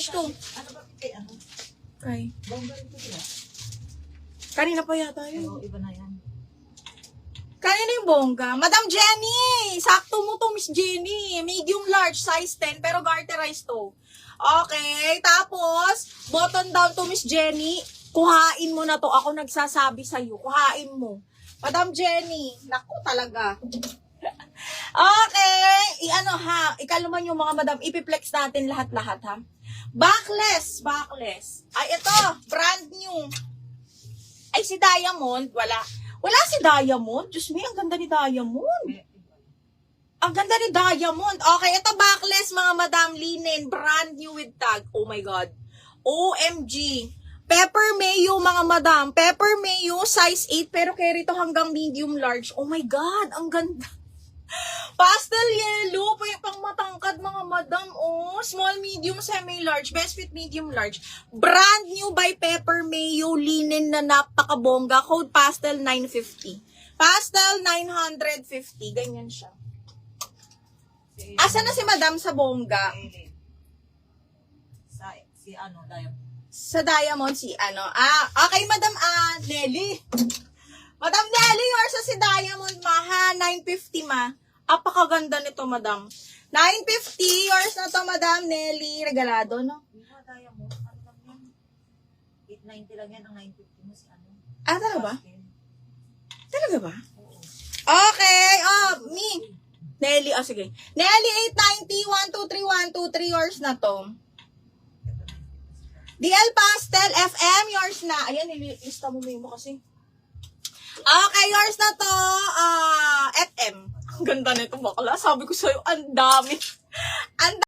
large to. Ano ba? Ano? Ay. Bongga rin to sila. Kanina pa yata yun. Oo, iba na yan. Kanina yung bongga. Madam Jenny! Sakto mo to, Miss Jenny. Medium large, size 10, pero garterized to. Okay, tapos, button down to, Miss Jenny. Kuhain mo na to. Ako nagsasabi sa'yo. Kuhain mo. Madam Jenny. Naku talaga. Okay. I-ano ha. Ikaluman yung mga madam. Ipiplex natin lahat-lahat ha. Backless. Backless. Ay, ito. Brand new. Ay, si Diamond. Wala. Wala si Diamond. Diyos me, ang ganda ni Diamond. Ang ganda ni Diamond. Okay, ito backless mga madam. Linen. Brand new with tag. Oh my God. OMG. Pepper mayo mga madam. Pepper mayo size 8 pero carry to hanggang medium large. Oh my God. Ang ganda. Pastel yellow. Pang matangkad mga madam. Oh, small, medium, semi-large. Best fit, medium, large. Brand new by Pepper Mayo. Linen na napakabongga. Code pastel 950. Pastel 950. Ganyan siya. Asa na si madam sa bongga? Si ano, Diamond. Sa Diamond si ano? Okay madam Nelly. Madam Nelly, yours sa si Diamond ma ha. 950 ma. Apakaganda nito madam. 950, yours na to madam Nelly. Regalado no? Yung mga Diamond, ano lang yan? 890 lang yan, ang 950 mo si ano. Talaga ba? Talaga ba? Oo. Okay, me. Nelly, sige. Nelly 890, 123, 123, yours na to. DL Pastel FM, yours na. Ayan, nilista mo mo kasi. Okay, yours na to. FM. Ang ganda nito bakla. Sabi ko sa'yo, ang dami. Ang